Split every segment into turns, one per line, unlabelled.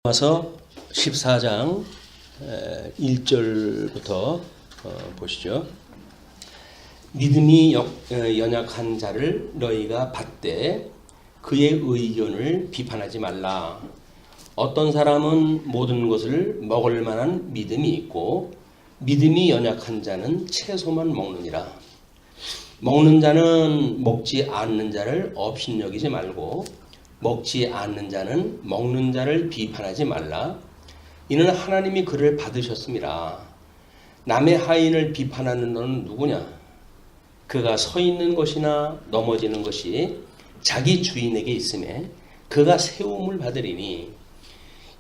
와서 14장 1절부터 보시죠. 믿음이 연약한 자를 너희가 받되 그의 의견을 비판하지 말라. 어떤 사람은 모든 것을 먹을 만한 믿음이 있고 믿음이 연약한 자는 채소만 먹느니라. 먹는 자는 먹지 않는 자를 업신여기지 말고 먹지 않는 자는 먹는 자를 비판하지 말라. 이는 하나님이 그를 받으셨음이라. 남의 하인을 비판하는 너는 누구냐? 그가 서 있는 것이나 넘어지는 것이 자기 주인에게 있음에 그가 세움을 받으리니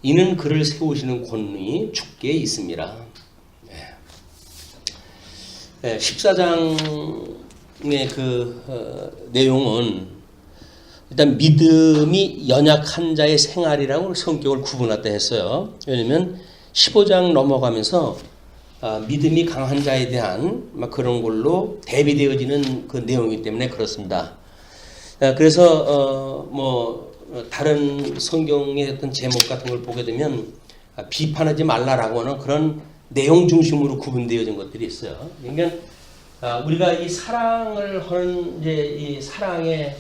이는 그를 세우시는 권능이 주께 있음이라. 14장의 내용은 일단 믿음이 연약한 자의 생활이라고 성격을 구분했다 했어요. 왜냐하면 15장 넘어가면서 믿음이 강한 자에 대한 그런 걸로 대비되어지는 그 내용이기 때문에 그렇습니다. 그래서 다른 성경의 어떤 제목 같은 걸 보게 되면 비판하지 말라라고 하는 그런 내용 중심으로 구분되어진 것들이 있어요. 그러니까 우리가 이 사랑을 하는 이 사랑의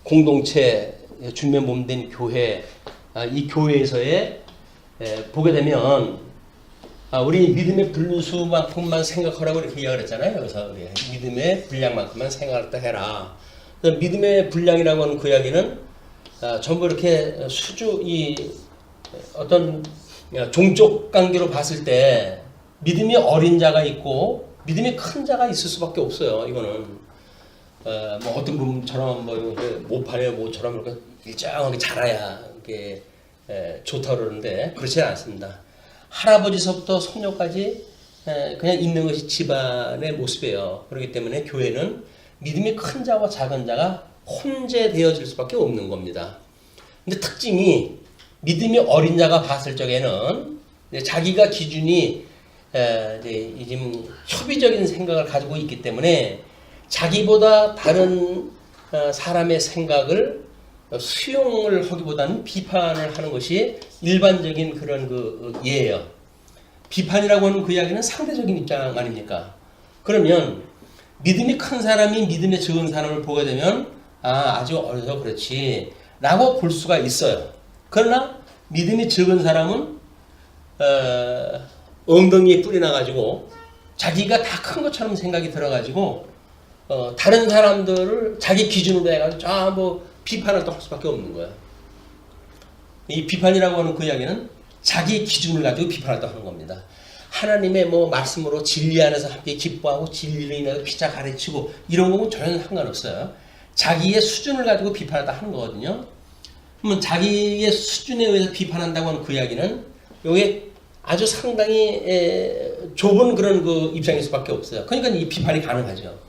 공동체 주면 몸된 교회, 이 교회에서의 보게 되면 우리 믿음의 분수만큼만 생각하라고 이렇게 이야기를 했잖아요. 그래서 우리 믿음의 분량만큼만 생각을 해라. 믿음의 분량이라고 하는 그 이야기는 전부 이렇게 어떤 종족 관계로 봤을 때 믿음이 어린 자가 있고 믿음이 큰 자가 있을 수밖에 없어요. 이거는 어떤 분처럼 모판의 모처럼 이렇게 일정하게 자라야 이렇게 좋다 그러는데 그렇지 않습니다. 할아버지서부터 손녀까지 그냥 있는 것이 집안의 모습이에요. 그렇기 때문에 교회는 믿음이 큰 자와 작은 자가 혼재되어질 수밖에 없는 겁니다. 근데 특징이 믿음이 어린 자가 봤을 적에는 자기가 기준이 지금 협의적인 생각을 가지고 있기 때문에 자기보다 다른 사람의 생각을 수용을 하기보다는 비판을 하는 것이 일반적인 그런 예예요. 비판이라고 하는 그 이야기는 상대적인 입장 아닙니까? 그러면 믿음이 큰 사람이 믿음이 적은 사람을 보게 되면 아주 어려서 그렇지 라고 볼 수가 있어요. 그러나 믿음이 적은 사람은 엉덩이에 뿌리 나가지고 자기가 다 큰 것처럼 생각이 들어가지고 다른 사람들을 자기 기준으로 해가지고 비판을 또 할 수밖에 없는 거야. 이 비판이라고 하는 그 이야기는 자기 기준을 가지고 비판을 또 하는 겁니다. 하나님의 말씀으로 진리 안에서 함께 기뻐하고 진리로 인해서 피자 가르치고 이런 거는 전혀 상관없어요. 자기의 수준을 가지고 비판을 또 하는 거거든요. 그러면 자기의 수준에 의해서 비판한다고 하는 그 이야기는 이게 아주 상당히 좁은 그런 입장일 수밖에 없어요. 그러니까 이 비판이 가능하죠.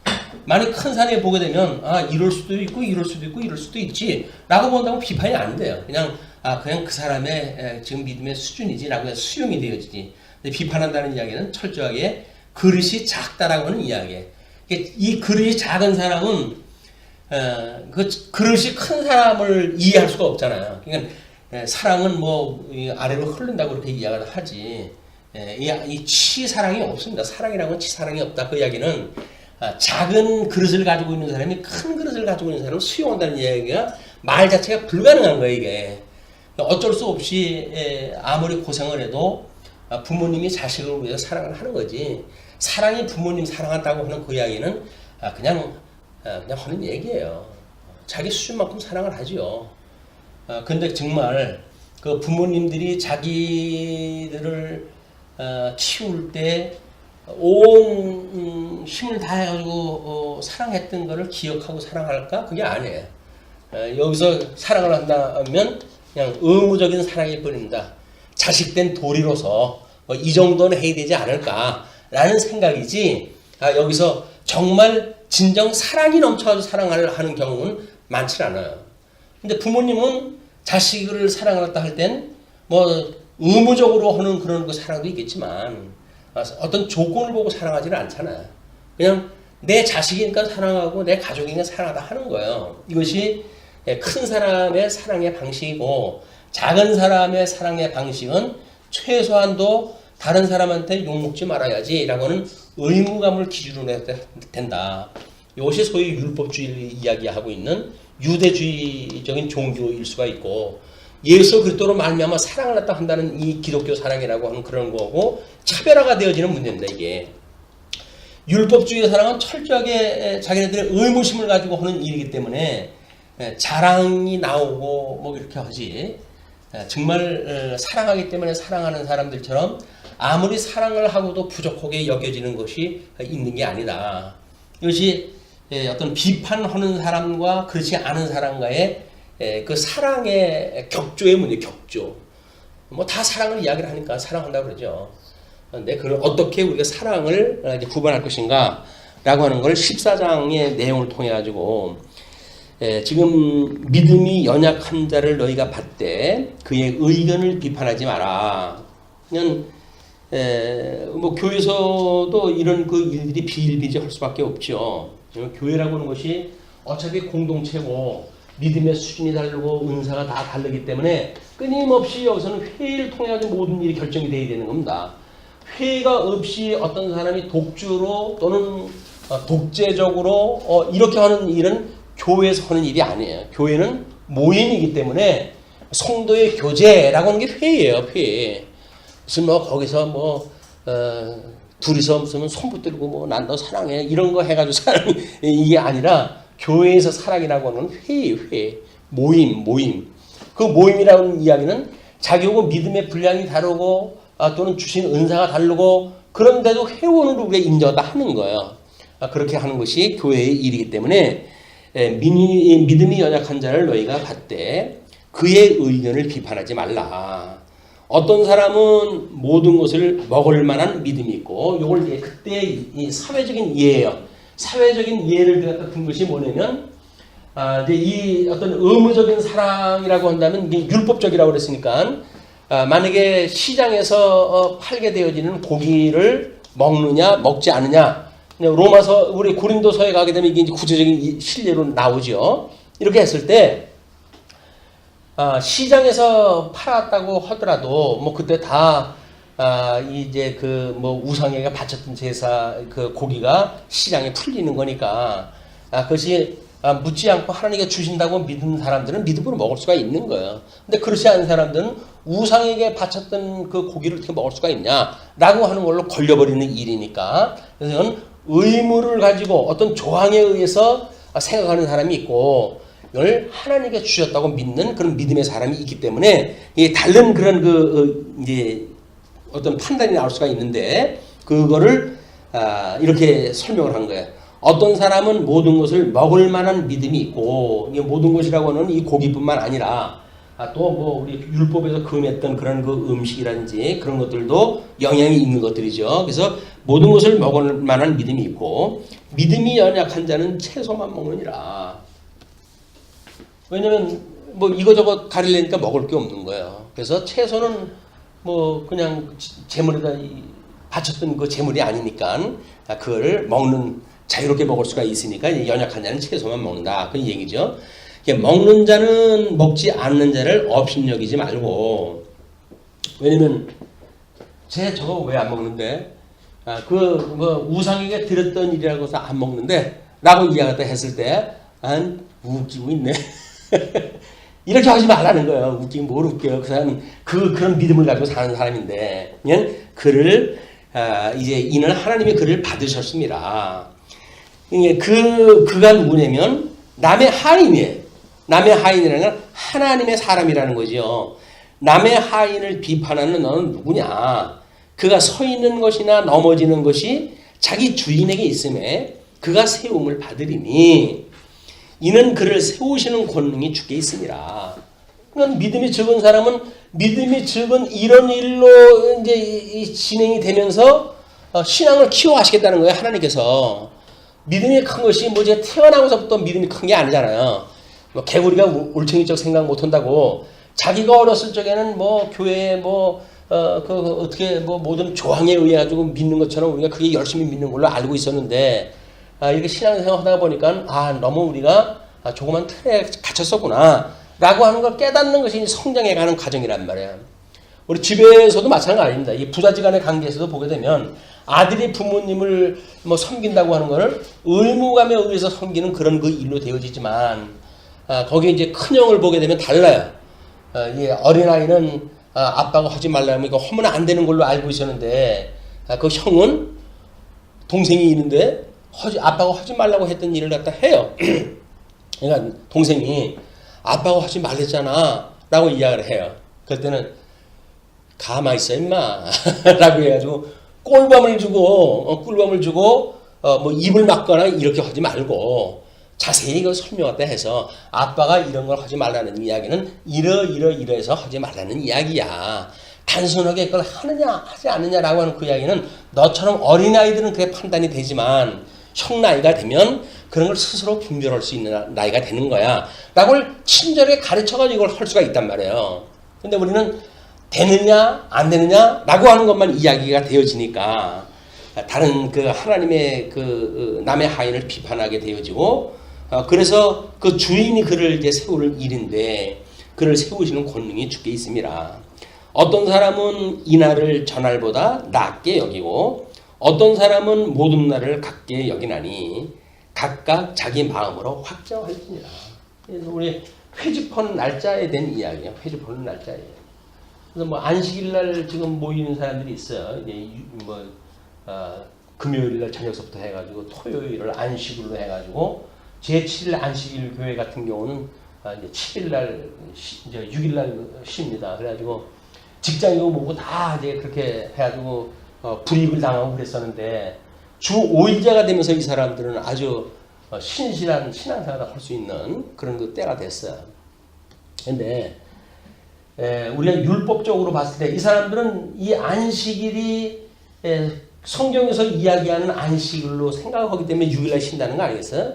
만약 큰 산에 보게 되면 이럴 수도 있고 이럴 수도 있고 이럴 수도 있지 라고 본다면 비판이 안 돼요. 그냥 그 사람의 지금 믿음의 수준이지 라고 수용이 되어지지. 근데 비판한다는 이야기는 철저하게 그릇이 작다라고 하는 이야기예요. 이 그릇이 작은 사람은 그 그릇이 큰 사람을 이해할 수가 없잖아요. 그러니까 사랑은 아래로 흐른다고 그렇게 이야기를 하지 이 치사랑이 없습니다. 사랑이라고 하는 치사랑이 없다. 그 이야기는 작은 그릇을 가지고 있는 사람이 큰 그릇을 가지고 있는 사람을 수용한다는 이야기가 말 자체가 불가능한 거예요. 이게 어쩔 수 없이 아무리 고생을 해도 부모님이 자식을 위해서 사랑을 하는 거지 사랑이 부모님 사랑한다고 하는 그 이야기는 그냥 하는 얘기예요. 자기 수준만큼 사랑을 하죠. 근데 정말 그 부모님들이 자기들을 키울 때 온 힘을 다해가지고 사랑했던 거를 기억하고 사랑할까? 그게 아니에요. 여기서 사랑을 한다면 그냥 의무적인 사랑일 뿐입니다. 자식된 도리로서 이 정도는 해야 되지 않을까라는 생각이지 여기서 정말 진정 사랑이 넘쳐서 사랑을 하는 경우는 많지 않아요. 근데 부모님은 자식을 사랑을 할 땐 의무적으로 하는 그런 사랑도 있겠지만 어떤 조건을 보고 사랑하지는 않잖아요. 그냥 내 자식이니까 사랑하고 내 가족이니까 사랑하다 하는 거예요. 이것이 큰 사람의 사랑의 방식이고 작은 사람의 사랑의 방식은 최소한도 다른 사람한테 욕먹지 말아야지 라고는 의무감을 기준으로 해야 된다. 이것이 소위 율법주의를 이야기하고 있는 유대주의적인 종교일 수가 있고 예수 그리스도로 말미암아 사랑을 갖다 한다는 이 기독교 사랑이라고 하는 그런 거고 차별화가 되어지는 문제입니다. 이게 율법주의 사랑은 철저하게 자기네들의 의무심을 가지고 하는 일이기 때문에 자랑이 나오고 뭐 이렇게 하지 정말 사랑하기 때문에 사랑하는 사람들처럼 아무리 사랑을 하고도 부족하게 여겨지는 것이 있는 게 아니다. 이것이 어떤 비판하는 사람과 그렇지 않은 사람과의 그 사랑의 격조의 문제, 격조. 뭐 다 사랑을 이야기를 하니까 사랑한다고 그러죠. 근데 그걸 어떻게 우리가 사랑을 이제 구분할 것인가 라고 하는 걸 14장의 내용을 통해 가지고 지금 믿음이 연약한 자를 너희가 받되 그의 의견을 비판하지 마라. 그냥 뭐 교회에서도 이런 그 일들이 비일비재할 수밖에 없죠. 교회라고 하는 것이 어차피 공동체고 믿음의 수준이 다르고 은사가 다 다르기 때문에 끊임없이 여기서는 회의를 통해 가지고 모든 일이 결정이 돼야 되는 겁니다. 회의가 없이 어떤 사람이 독주로 또는 독재적으로 이렇게 하는 일은 교회에서 하는 일이 아니에요. 교회는 모임이기 때문에 성도의 교제라고 하는 게 회의예요. 회의. 무슨 뭐 거기서 뭐 둘이서 무슨 손 붙들고 뭐 난 너 사랑해 이런 거 해가지고 사랑이 이게 아니라 교회에서 사랑이라고 하는 회의, 모임. 그 모임이라는 이야기는 자기하고 믿음의 분량이 다르고 또는 주신 은사가 다르고 그런데도 회원으로 우리가 인정하다 하는 거예요. 그렇게 하는 것이 교회의 일이기 때문에 믿음이 연약한 자를 너희가 받되 그의 의견을 비판하지 말라. 어떤 사람은 모든 것을 먹을 만한 믿음이 있고 이걸 그때 이 사회적인 예예요. 사회적인 예를 갖다 든 것이 뭐냐면 이제 이 어떤 의무적인 사랑이라고 한다면 이게 율법적이라고 그랬으니까 만약에 시장에서 팔게 되어지는 고기를 먹느냐 먹지 않느냐 로마서 우리 고린도서에 가게 되면 이게 구체적인 실례로 나오죠. 이렇게 했을 때 시장에서 팔았다고 하더라도 뭐 그때 다 이제 그 뭐 우상에게 바쳤던 제사 그 고기가 시장에 풀리는 거니까 그것이 묻지 않고 하나님께 주신다고 믿는 사람들은 믿음으로 먹을 수가 있는 거예요. 근데 그렇지 않은 사람들은 우상에게 바쳤던 그 고기를 어떻게 먹을 수가 있냐라고 하는 걸로 걸려버리는 일이니까 그래서 이건 의무를 가지고 어떤 조항에 의해서 생각하는 사람이 있고 이걸 하나님께 주셨다고 믿는 그런 믿음의 사람이 있기 때문에 이게 다른 그런 이제 어떤 판단이 나올 수가 있는데 그거를 이렇게 설명을 한 거예요. 어떤 사람은 모든 것을 먹을 만한 믿음이 있고 이 모든 것이라고 하는 이 고기뿐만 아니라 또 뭐 우리 율법에서 금했던 그런 그 음식이라든지 그런 것들도 영향이 있는 것들이죠. 그래서 모든 것을 먹을 만한 믿음이 있고 믿음이 연약한 자는 채소만 먹느니라. 왜냐면 뭐 이거저거 가리려니까 먹을 게 없는 거예요. 그래서 채소는 뭐 그냥 재물에다 바쳤던 그 재물이 아니니까 그걸 먹는 자유롭게 먹을 수가 있으니까 연약한 자는 채소만 먹는다. 그 얘기죠. 먹는 자는 먹지 않는 자를 업신여기지 말고 왜냐면 쟤 저거 왜 안 먹는데 그 뭐 우상에게 드렸던 일이라고 해서 안 먹는데 라고 이야기했다 했을 때 웃기고 있네. 이렇게 하지 말라는 거예요. 웃기긴 뭘 웃겨요. 그 사람은 그런 믿음을 가지고 사는 사람인데 그냥 그를 이제 이는 하나님의 그를 받으셨습니다. 그가 누구냐면 남의 하인이에요. 남의 하인이라는 건 하나님의 사람이라는 거죠. 남의 하인을 비판하는 너는 누구냐? 그가 서 있는 것이나 넘어지는 것이 자기 주인에게 있음에 그가 세움을 받으리니 이는 그를 세우시는 권능이 주께 있습니다. 그러니까 믿음이 적은 사람은 믿음이 적은 이런 일로 이제 진행이 되면서 신앙을 키워하시겠다는 거예요. 하나님께서. 믿음이 큰 것이 뭐 제가 태어나고서부터 믿음이 큰 게 아니잖아요. 뭐 개구리가 올챙이적 생각 못 한다고 자기가 어렸을 적에는 뭐 교회에 어떻게 뭐 모든 조항에 의해 가지고 믿는 것처럼 우리가 그게 열심히 믿는 걸로 알고 있었는데 이렇게 신앙생활 하다 보니까 너무 우리가 조그만 틀에 갇혔었구나 라고 하는 걸 깨닫는 것이 성장해가는 과정이란 말이야. 우리 집에서도 마찬가지입니다. 이 부자지간의 관계에서도 보게 되면 아들이 부모님을 뭐 섬긴다고 하는 것을 의무감에 의해서 섬기는 그런 그 일로 되어지지만 거기에 이제 큰형을 보게 되면 달라요. 이 어린아이는 아빠가 하지 말라면 이거 하면 안 되는 걸로 알고 있었는데 그 형은 동생이 있는데 아빠가 하지 말라고 했던 일을 갖다 해요. 그러니까 동생이 아빠가 하지 말랬잖아 라고 이야기를 해요. 그럴 때는 가만히 있어 임마 라고 해가지고 꿀밤을 주고 뭐 입을 막거나 이렇게 하지 말고 자세히 이걸 설명했다 해서 아빠가 이런 걸 하지 말라는 이야기는 이러해서 하지 말라는 이야기야. 단순하게 그걸 하느냐 하지 않느냐라고 하는 그 이야기는 너처럼 어린아이들은 그게 판단이 되지만 형 나이가 되면 그런 걸 스스로 분별할 수 있는 나이가 되는 거야 라고 친절하게 가르쳐가지고 이걸 할 수가 있단 말이에요. 근데 우리는 되느냐 안 되느냐 라고 하는 것만 이야기가 되어지니까 다른 그 하나님의 그 남의 하인을 비판하게 되어지고 그래서 그 주인이 그를 이제 세울 일인데 그를 세우시는 권능이 주께 있습니다. 어떤 사람은 이날을 전날보다 낮게 여기고 어떤 사람은 모든 날을 같게 여기나니 각각 자기 마음으로 확정할지니라. 그래서 우리 회집하는 날짜에 대한 이야기예요. 회집하는 날짜에. 그래서 뭐 안식일날 지금 모이는 사람들이 있어요. 이제 뭐 금요일날 저녁서부터 해가지고 토요일을 안식일로 해가지고 제7일 안식일 교회 같은 경우는 이제 7일날 이제 6일날 쉽니다. 그래가지고 직장이고 뭐고 다 이제 그렇게 해가지고 불이익을 당하고 그랬었는데 주 5일제가 되면서 이 사람들은 아주 신실한 신앙생활을 할 수 있는 그런 그 때가 됐어요. 근데 우리가 율법적으로 봤을 때 이 사람들은 이 안식일이 성경에서 이야기하는 안식일로 생각하기 때문에 6일날 쉰다는 거 아니겠어요?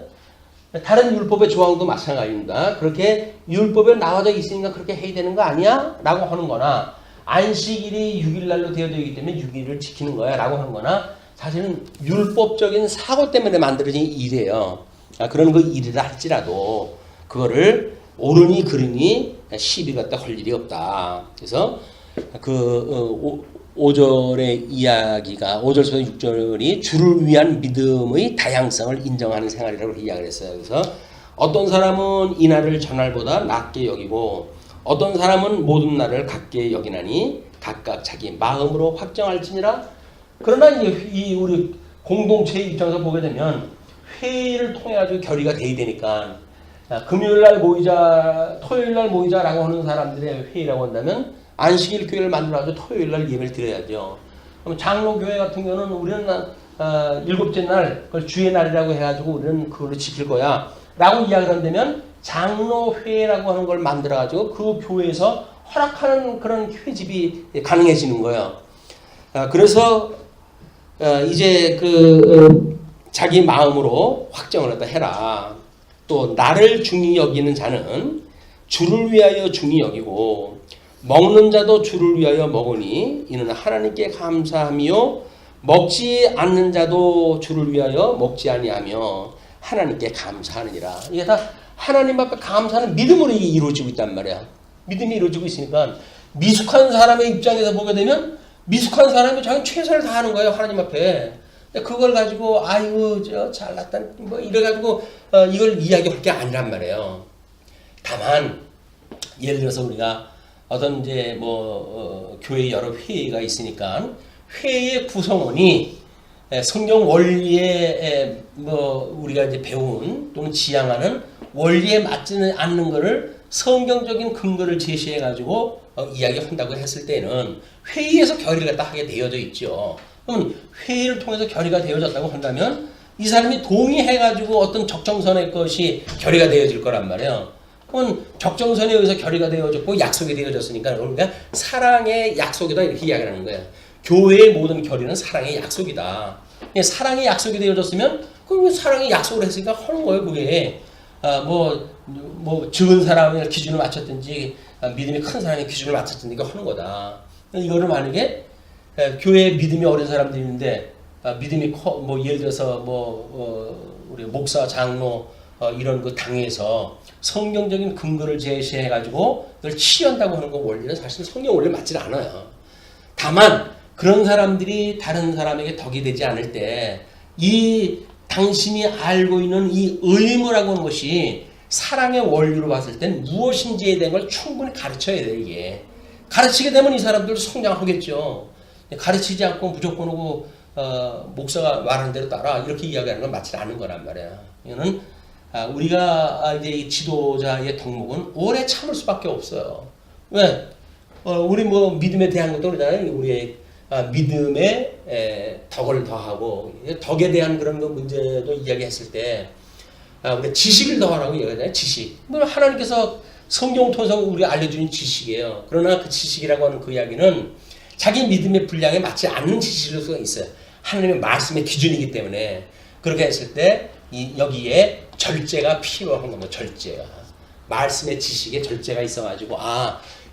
다른 율법의 조항도 마찬가지입니다. 그렇게 율법에 나와져 있으니까 그렇게 해야 되는 거 아니야? 라고 하는 거나 안식일이 6일날로 되어져 있기 때문에 6일을 지키는 거야 라고 하는 거나 사실은 율법적인 사고 때문에 만들어진 일이에요. 그런 그 일이라 할지라도 그거를 옳으니 그르니 시비 갖다 할 일이 없다. 그래서 그 5절의 이야기가 5절부터 6절이 주를 위한 믿음의 다양성을 인정하는 생활이라고 이야기를 했어요. 그래서 어떤 사람은 이날을 전날보다 낮게 여기고 어떤 사람은 모든 날을 같게 여기나니 각각 자기 마음으로 확정할지니라. 그러나 이 우리 공동체의 입장에서 보게 되면 회의를 통해 가지고 결의가 돼야 되니까 금요일날 모이자 토요일날 모이자라고 하는 사람들의 회의라고 한다면 안식일 교회를 만들어가지고 토요일날 예배를 드려야죠. 그럼 장로교회 같은 경우는 우리는 일곱째 날 그걸 주의 날이라고 해가지고 우리는 그걸로 지킬 거야 라고 이야기를 한다면 장로회라고 하는 걸 만들어가지고 그 교회에서 허락하는 그런 회집이 가능해지는 거예요. 그래서 이제 자기 마음으로 확정을 갖다 해라. 또 나를 중히 여기는 자는 주를 위하여 중히 여기고 먹는 자도 주를 위하여 먹으니 이는 하나님께 감사하며 먹지 않는 자도 주를 위하여 먹지 아니하며 하나님께 감사하느니라. 이게 다 하나님 앞에 감사하는 믿음으로 이루어지고 있단 말이야. 믿음이 이루어지고 있으니까 미숙한 사람의 입장에서 보게 되면 미숙한 사람이 자기 최선을 다하는 거예요. 하나님 앞에. 그걸 가지고 아이고 저 잘났다 뭐 이래가지고 이걸 이야기할 게 아니란 말이에요. 다만 예를 들어서 우리가 어떤 이제 교회 여러 회의가 있으니까 회의의 구성원이 성경 원리에 우리가 이제 배운 또는 지향하는 원리에 맞지 않는 것을 성경적인 근거를 제시해 가지고 이야기한다고 했을 때는 회의에서 결의를 갖다 하게 되어져 있죠. 그럼 회의를 통해서 결의가 되어졌다고 한다면 이 사람이 동의해 가지고 어떤 적정선의 것이 결의가 되어질 거란 말이에요. 그건 적정선에 의해서 결의가 되어졌고 약속이 되어졌으니까 그러니까 사랑의 약속이다 이렇게 이야기하는 거예요. 교회의 모든 결의는 사랑의 약속이다. 사랑의 약속이 되어졌으면 그럼 사랑의 약속을 했으니까 하는 거예요. 그게 적은 사람의 기준을 맞췄든지 믿음이 큰 사람의 기준을 맞췄든지 이거 하는 거다. 이거를 만약에 교회에 믿음이 어린 사람들이 있는데 믿음이 예를 들어서 우리 목사, 장로 이런 그 당에서 성경적인 근거를 제시해가지고 널 치유한다고 하는 거 원리는 사실 성경 원리 맞질 않아요. 다만 그런 사람들이 다른 사람에게 덕이 되지 않을 때 이 당신이 알고 있는 이 의무라고 하는 것이 사랑의 원리로 봤을 땐 무엇인지에 대한 걸 충분히 가르쳐야 돼. 이게 가르치게 되면 이 사람들도 성장하겠죠. 가르치지 않고 무조건 오고 목사가 말하는 대로 따라 이렇게 이야기하는 건 맞지 않은 거란 말이야. 이거는 우리가 이제 이 지도자의 덕목은 오래 참을 수밖에 없어요. 왜? 우리 뭐 믿음에 대한 것도 그러잖아요. 우리의 믿음에 덕을 더하고 덕에 대한 그런 그 문제도 이야기했을 때 우리가 지식을 더하라고 이야기하잖아요. 지식. 뭐 하나님께서 성경 통해서 우리가 알려주는 지식이에요. 그러나 그 지식이라고 하는 그 이야기는 자기 믿음의 분량에 맞지 않는 지식일 수가 있어요. 하나님의 말씀의 기준이기 때문에 그렇게 했을 때 여기에 절제가 필요한 겁니다. 절제가. 말씀의 지식에 절제가 있어가지고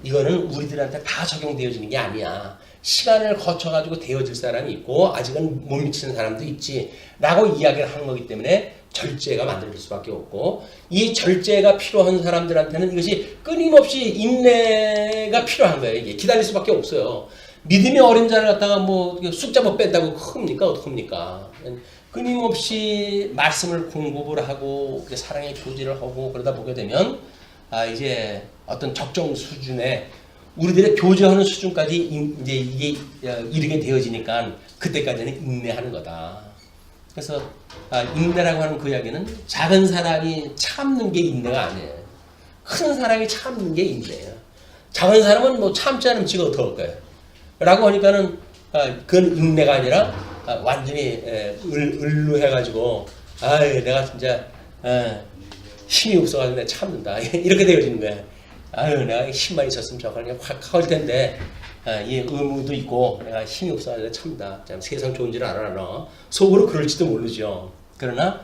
이거는 우리들한테 다 적용되어지는 게 아니야. 시간을 거쳐가지고 되어질 사람이 있고 아직은 못 미치는 사람도 있지 라고 이야기를 하는 거기 때문에 절제가 만들어질 수밖에 없고 이 절제가 필요한 사람들한테는 이것이 끊임없이 인내가 필요한 거예요. 이게 기다릴 수밖에 없어요. 믿음의 어린 자를 갖다가 뭐 숫자 뭐 뺀다고 큽니까? 어떡합니까? 끊임없이 말씀을 공급을 하고 사랑의 교제를 하고 그러다 보게 되면 이제 어떤 적정 수준의 우리들의 교제하는 수준까지 이제 이게 이르게 되어지니까 그때까지는 인내하는 거다. 그래서 인내라고 하는 그 이야기는 작은 사람이 참는 게 인내가 아니에요. 큰 사람이 참는 게 인내예요. 작은 사람은 뭐 참지 않으면 지가 어떡할 거예요. 라고 하니까는 그건 인내가 아니라 완전히 을루해가지고 내가 진짜 힘이 없어가지고 내가 참는다. 이렇게 되어지는 거예요. 내가 힘만 있었으면 저걸 확 할 텐데 이 의무도 있고 내가 힘이 없어가지고 참다. 세상 좋은 줄 알아 너. 속으로 그럴지도 모르죠. 그러나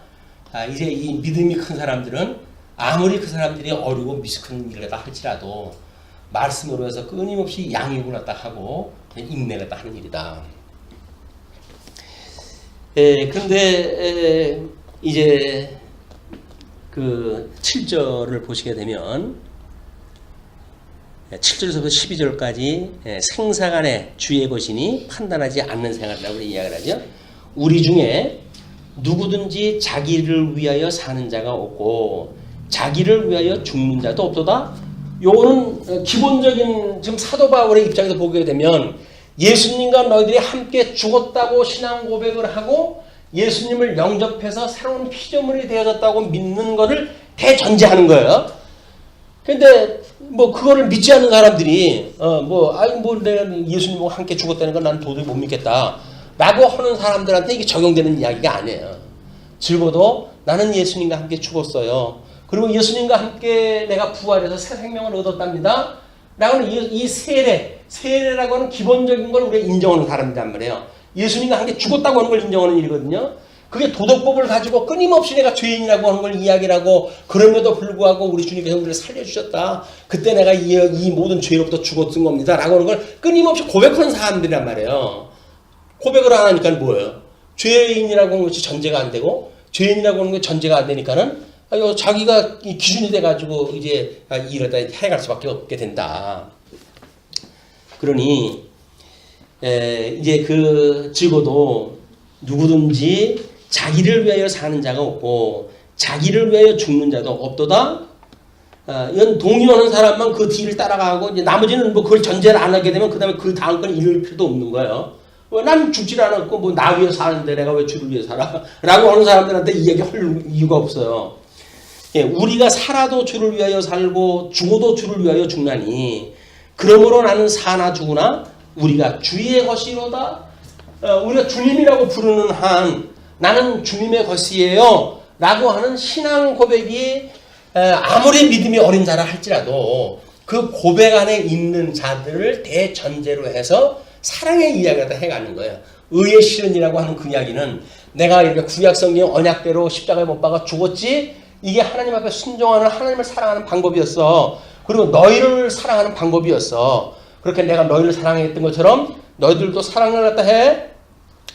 이제 이 믿음이 큰 사람들은 아무리 그 사람들이 어리고 미숙한 일을 다 할지라도 말씀으로 해서 끊임없이 양육을 갖다 하고 인내를 갖다 하는 일이다. 그런데 이제 그 7절을 보시게 되면 7절에서부터 12절까지 생사간의 주의 것이니 판단하지 않는 생활이라고 이야기를 하죠. 우리 중에 누구든지 자기를 위하여 사는 자가 없고 자기를 위하여 죽는 자도 없도다. 요거는 기본적인 지금 사도 바울의 입장에서 보게 되면 예수님과 너희들이 함께 죽었다고 신앙 고백을 하고 예수님을 영접해서 새로운 피조물이 되어졌다고 믿는 것을 대전제하는 거예요. 근데 뭐 그거를 믿지 않는 사람들이 내가 예수님과 함께 죽었다는 건 난 도저히 못 믿겠다 라고 하는 사람들한테 이게 적용되는 이야기가 아니에요. 적어도 나는 예수님과 함께 죽었어요. 그리고 예수님과 함께 내가 부활해서 새 생명을 얻었답니다 라고 하는 이 세례라고 하는 기본적인 걸 우리가 인정하는 사람이란 말이에요. 예수님과 함께 죽었다고 하는 걸 인정하는 일이거든요. 그게 도덕법을 가지고 끊임없이 내가 죄인이라고 하는 걸 이야기를 하고 그럼에도 불구하고 우리 주님께서 우리를 살려주셨다. 그때 내가 이 모든 죄로부터 죽었던 겁니다. 라고 하는 걸 끊임없이 고백하는 사람들이란 말이에요. 고백을 안 하니까 뭐예요? 죄인이라고 하는 것이 전제가 안 되고 죄인이라고 하는 게 전제가 안 되니까는 자기가 기준이 돼가지고 이제 이러다 해갈 수밖에 없게 된다. 그러니 이제 적어도 누구든지 자기를 위하여 사는 자가 없고 자기를 위하여 죽는 자도 없도다. 이건 동의하는 사람만 그 뒤를 따라가고 이제 나머지는 뭐 그걸 전제를 안 하게 되면 그 다음에 그 다음 건 읽을 필요도 없는 거예요. 난 죽질 않았고 뭐 나 위해 사는데 내가 왜 주를 위해 살아? 라고 하는 사람들한테 이 얘기 할 이유가 없어요. 우리가 살아도 주를 위하여 살고 죽어도 주를 위하여 죽나니 그러므로 나는 사나 죽으나 우리가 주의 것이로다. 우리가 주님이라고 부르는 한 나는 주님의 것이에요 라고 하는 신앙 고백이 아무리 믿음이 어린 자라 할지라도 그 고백 안에 있는 자들을 대전제로 해서 사랑의 이야기를 해가는 거예요. 의의 실현이라고 하는 그 이야기는 내가 이렇게 구약성경 언약대로 십자가에 못 박아 죽었지 이게 하나님 앞에 순종하는 하나님을 사랑하는 방법이었어. 그리고 너희를 사랑하는 방법이었어. 그렇게 내가 너희를 사랑했던 것처럼 너희들도 사랑을 갖다 해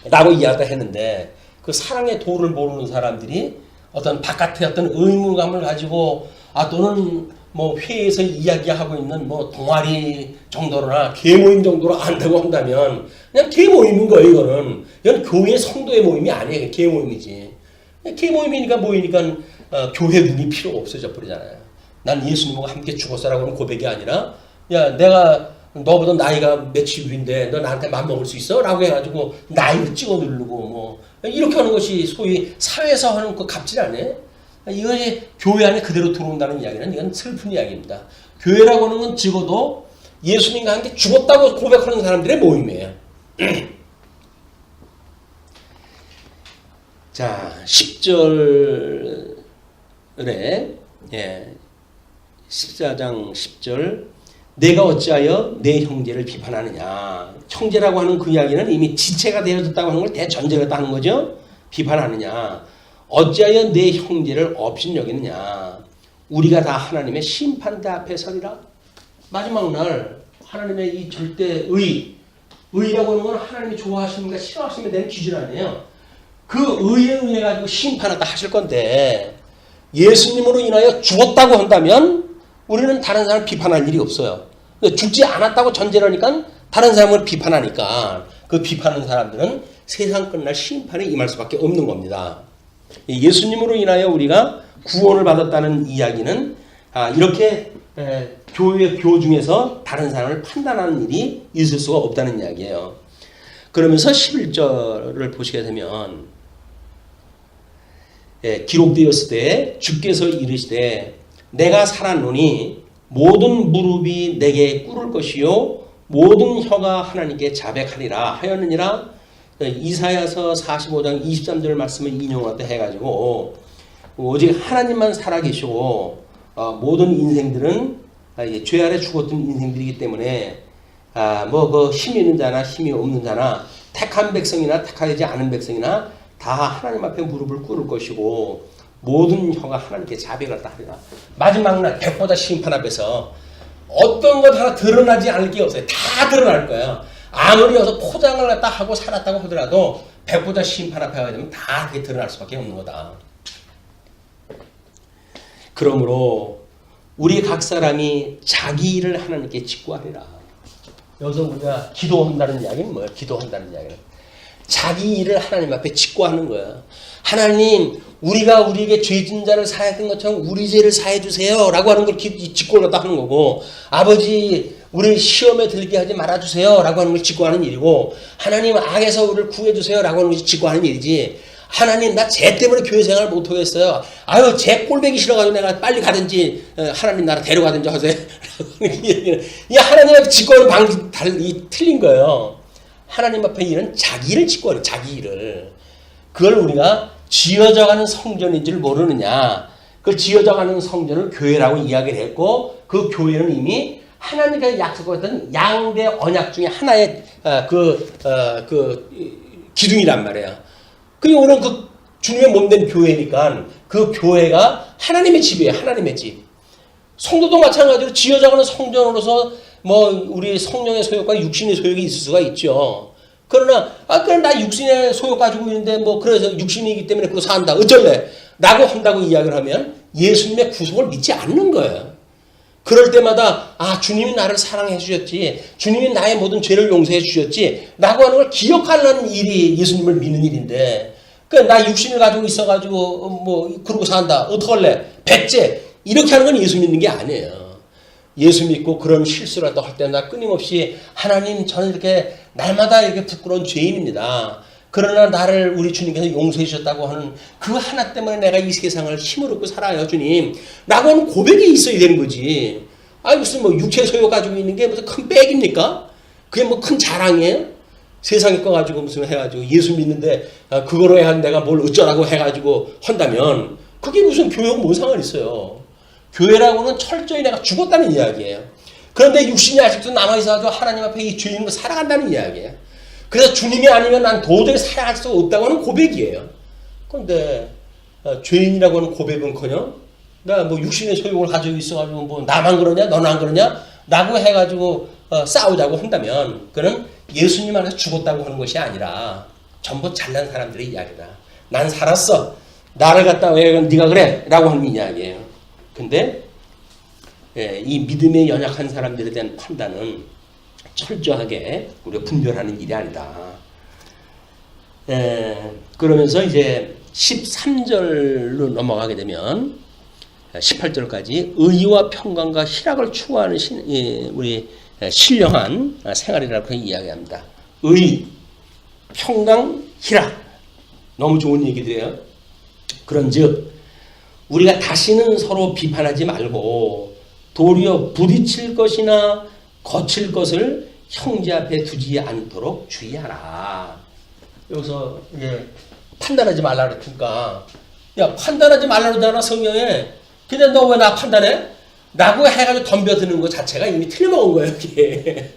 라고 이야기를 했는데 그 사랑의 도를 모르는 사람들이 어떤 바깥의 어떤 의무감을 가지고 또는 뭐 회의에서 이야기하고 있는 뭐 동아리 정도로나 계모임 정도로 안다고 한다면 그냥 계모임인 거예요. 이건 교회 성도의 모임이 아니에요. 계모임이지. 계모임이니까 모이니까 교회 눈이 필요가 없어져 버리잖아요. 난 예수님과 함께 죽었어라고 하는 고백이 아니라 야 내가 너보다 나이가 몇이 위인데 너 나한테 맘먹을 수 있어? 라고 해가지고 나이를 찍어 누르고 뭐 이렇게 하는 것이 소위 사회에서 하는 그 갑질 아니에요? 이것이 교회 안에 그대로 들어온다는 이야기는 이건 슬픈 이야기입니다. 교회라고 하는 건 적어도 예수님과 함께 죽었다고 고백하는 사람들의 모임이에요. 자, 10절에 14장 10절 내가 어찌하여 내 형제를 비판하느냐. 형제라고 하는 그 이야기는 이미 지체가 되어졌다고 하는 걸 대전제로 하는 거죠. 비판하느냐. 어찌하여 내 형제를 업신여기느냐. 우리가 다 하나님의 심판대 앞에 서리라. 마지막 날 하나님의 이 절대 의라고 하는 건 하나님이 좋아하시는가 싫어하시면 되는 기준 아니에요. 그 의에 의해 가지고 심판을 다 하실 건데 예수님으로 인하여 죽었다고 한다면 우리는 다른 사람을 비판할 일이 없어요. 죽지 않았다고 전제를 하니까 다른 사람을 비판하니까 그 비판하는 사람들은 세상 끝날 심판에 임할 수밖에 없는 겁니다. 예수님으로 인하여 우리가 구원을 받았다는 이야기는 이렇게 교회 중에서 다른 사람을 판단하는 일이 있을 수가 없다는 이야기예요. 그러면서 11절을 보시게 되면 기록되었을 때 주께서 이르시되 내가 살았노니 모든 무릎이 내게 꿇을 것이요 모든 혀가 하나님께 자백하리라 하였느니라. 이사야서 45장 23절 말씀을 인용하다 해가지고 오직 하나님만 살아계시고 모든 인생들은 죄 아래 죽었던 인생들이기 때문에 뭐 그 힘이 있는 자나 힘이 없는 자나 택한 백성이나 택하지 않은 백성이나 다 하나님 앞에 무릎을 꿇을 것이고 모든 혀가 하나님께 자백을 하리라. 마지막 날 백보자 심판 앞에서 어떤 것 하나 드러나지 않을 게 없어요. 다 드러날 거예요. 아무리 여기서 포장을 갖다 하고 살았다고 하더라도 백보자 심판 앞에 가게 되면 다 그게 드러날 수밖에 없는 거다. 그러므로 우리 각 사람이 자기 일을 하나님께 직구하리라. 여기서 우리가 기도한다는 이야기는 뭐예요? 기도한다는 이야기는 자기 일을 하나님 앞에 직구하는 거예요. 하나님, 우리가 우리에게 죄진 자를 사했던 것처럼 우리 죄를 사해 주세요 라고 하는 걸 직구를 갖다 하는 거고, 아버지 우리 시험에 들게 하지 말아주세요 라고 하는 걸 직구하는 일이고, 하나님 악에서 우리를 구해주세요 라고 하는 것이 직구하는 일이지, 하나님 나 죄 때문에 교회 생활을 못하겠어요. 아유 죄 꼴배기 싫어가지고 내가 빨리 가든지 하나님 나라 데려가든지 하세요. 이 하나님 앞에 직구하는 방식이 틀린 거예요. 하나님 앞에 일은 자기 일을 직구하는 자기 일을. 그걸 우리가 지어져가는 성전인 줄 모르느냐. 그걸 지어져가는 성전을 교회라고 이야기를 했고, 그 교회는 이미 하나님께서 약속했던 양대 언약 중에 하나의 기둥이란 말이에요. 그리고 오늘 그 주님의 몸된 교회니까 그 교회가 하나님의 집이에요. 하나님의 집. 성도도 마찬가지로 지어져가는 성전으로서 뭐 우리 성령의 소욕과 육신의 소욕이 있을 수가 있죠. 그러나 그럼 나 육신의 소욕 가지고 있는데 뭐 그래서 육신이기 때문에 그거 산다 어쩔래? 라고 한다고 이야기를 하면 예수님의 구속을 믿지 않는 거예요. 그럴 때마다 주님이 나를 사랑해 주셨지, 주님이 나의 모든 죄를 용서해 주셨지 라고 하는 걸 기억하는 일이 예수님을 믿는 일인데, 나 육신을 가지고 있어가지고 뭐 그러고 산다 어떡할래? 백제 이렇게 하는 건 예수 믿는 게 아니에요. 예수 믿고 그런 실수를 할 때마다 끊임없이 하나님 저는 이렇게 날마다 이렇게 부끄러운 죄인입니다. 그러나 나를 우리 주님께서 용서해 주셨다고 하는 그 하나 때문에 내가 이 세상을 힘을 얻고 살아요 주님 라고 하는 고백이 있어야 되는 거지. 무슨 뭐 육체 소유 가지고 있는 게 무슨 큰 백입니까? 그게 뭐 큰 자랑이에요? 세상에 거 가지고 무슨 해가지고 예수 믿는데 그거로 해야 내가 뭘 어쩌라고 해가지고 한다면 그게 무슨 교회하고 뭔 상관 있어요. 교회라고는 철저히 내가 죽었다는 이야기예요. 그런데 육신이 아직도 남아있어서 하나님 앞에 이 죄인으로 살아간다는 이야기예요. 그래서 주님이 아니면 난 도저히 살아갈 수 없다고 하는 고백이에요. 그런데 죄인이라고 하는 고백은커녕 나 뭐 육신의 소욕을 가지고 있어가지고 뭐 나만 그러냐 너는 안 그러냐 라고 해가지고 싸우자고 한다면 그는 예수님 안에서 죽었다고 하는 것이 아니라 전부 잘난 사람들의 이야기다. 난 살았어. 나를 갖다 왜 네가 그래? 라고 하는 이야기예요. 근데 이 믿음에 연약한 사람들에 대한 판단은 철저하게 우리가 분별하는 일이 아니다. 그러면서 이제 13절로 넘어가게 되면 18절까지 의와 평강과 희락을 추구하는 우리 신령한 생활이라고 이야기합니다. 의, 평강, 희락. 너무 좋은 얘기들이에요. 그런즉 우리가 다시는 서로 비판하지 말고 도리어 부딪힐 것이나 거칠 것을 형제 앞에 두지 않도록 주의하라. 여기서 판단하지 말라 그랬으니까, 야, 판단하지 말라 그러잖아 성경에. 근데 너 왜 나 판단해? 라고 해가지고 덤벼드는 것 자체가 이미 틀려먹은 거예요, 이게.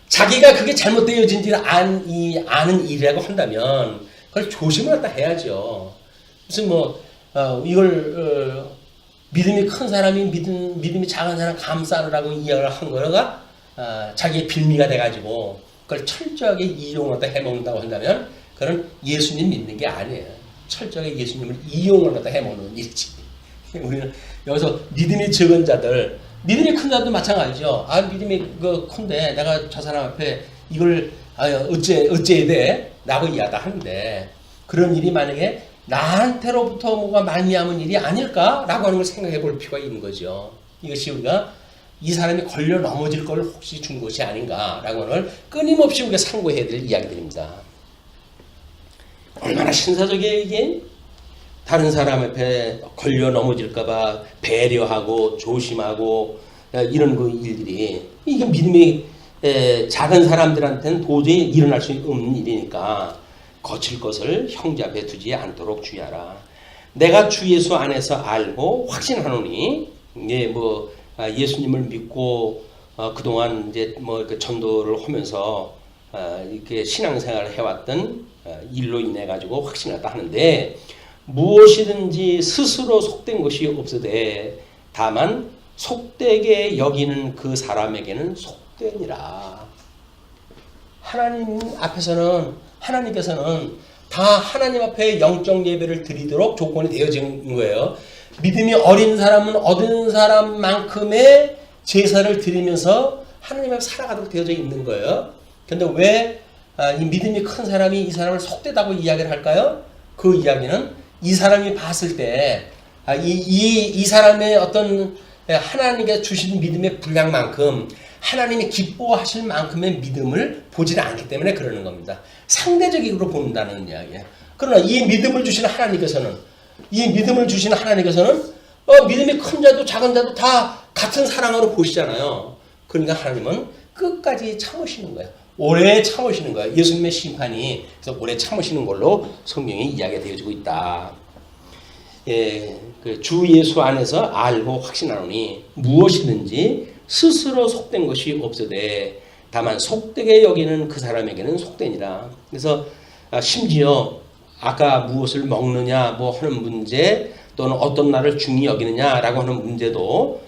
자기가 그게 잘못되어진지를 아는 일이라고 한다면 그걸 조심을 갖다 해야죠. 무슨 이걸 믿음이 큰 사람이 믿음이 작은 사람 감싸느라고 이야기를 한 거가 자기의 빌미가 돼가지고 그걸 철저하게 이용을 갖다 해먹는다고 한다면 그건 예수님 믿는 게 아니에요. 철저하게 예수님을 이용을 갖다 해먹는 일이지. 우리는 여기서 믿음이 적은 자들, 믿음이 큰 자도 마찬가지죠. 믿음이 큰데 내가 저 사람 앞에 이걸 어째야 돼? 라고 이야기다 하는데 그런 일이 만약에 나한테로부터 뭐가 말미암은 일이 아닐까라고 하는 걸 생각해 볼 필요가 있는 거죠. 이것이 우리가 이 사람이 걸려 넘어질 걸 혹시 준 것이 아닌가라고 하는 걸 끊임없이 우리가 상고해야 될 이야기들입니다. 얼마나 신사적이에요 이게? 다른 사람 앞에 걸려 넘어질까봐 배려하고 조심하고 이런 일들이 이게 믿음이 작은 사람들한테는 도저히 일어날 수 없는 일이니까 거칠 것을 형제 앞에 두지 않도록 주의하라. 내가 주 예수 안에서 알고 확신하노니 예수님을 믿고 그동안 이제 전도를 하면서 이렇게 신앙생활을 해왔던 일로 인해 가지고 확신하다 하는데 무엇이든지 스스로 속된 것이 없으되 다만 속되게 여기는 그 사람에게는 속되니라. 하나님께서는 다 하나님 앞에 영적 예배를 드리도록 조건이 되어진 거예요. 믿음이 어린 사람은 얻은 사람만큼의 제사를 드리면서 하나님 앞에 살아가도록 되어져 있는 거예요. 그런데 왜 이 믿음이 큰 사람이 이 사람을 속되다고 이야기를 할까요? 그 이야기는 이 사람이 봤을 때 이 사람의 어떤 하나님께 주신 믿음의 분량만큼 하나님이 기뻐하실 만큼의 믿음을 보지 않기 때문에 그러는 겁니다. 상대적으로 본다는 이야기예요. 그러나 이 믿음을 주시는 하나님께서는 믿음이 큰 자도 작은 자도 다 같은 사랑으로 보시잖아요. 그러니까 하나님은 끝까지 참으시는 거예요. 오래 참으시는 거예요. 예수님의 심판이 그래서 오래 참으시는 걸로 성경이 이야기가 되어지고 있다. 주 예수 안에서 알고 확신하노니 무엇이든지 스스로 속된 것이 없으되 다만 속되게 여기는 그 사람에게는 속되니라. 그래서 심지어 아까 무엇을 먹느냐 하는 문제 또는 어떤 날을 중히 여기느냐라고 하는 문제도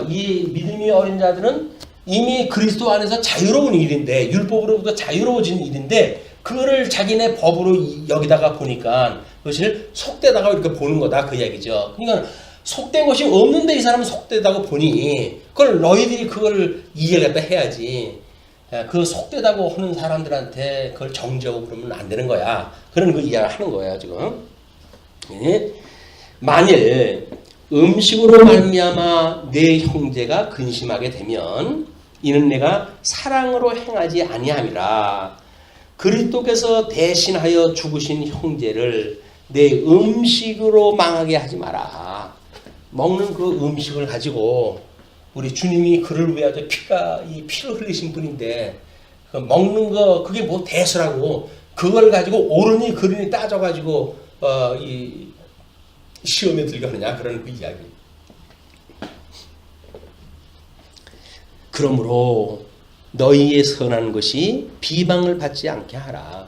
이 믿음이 어린 자들은 이미 그리스도 안에서 자유로운 일인데 율법으로부터 자유로워진 일인데 그거를 자기네 법으로 여기다가 보니까 그것을 속되다가 이렇게 보는 거다 그 얘기죠. 그러니까 속된 것이 없는데 이 사람은 속되다고 보니 그걸 너희들이 그걸 이해를 갖다 해야지. 그 속되다고 하는 사람들한테 그걸 정죄하고 그러면 안 되는 거야. 그런 그 이야기를 하는 거예요 지금. 만일 음식으로 말미암아 내 형제가 근심하게 되면 이는 내가 사랑으로 행하지 아니함이라. 그리스도께서 대신하여 죽으신 형제를 내 음식으로 망하게 하지 마라. 먹는 그 음식을 가지고 우리 주님이 그를 위하여 피를 흘리신 분인데 그 먹는 거 그게 뭐 대수라고 그걸 가지고 옳으니 그르니 따져가지고 이 시험에 들게 하느냐 그런 그 이야기. 그러므로 너희의 선한 것이 비방을 받지 않게 하라.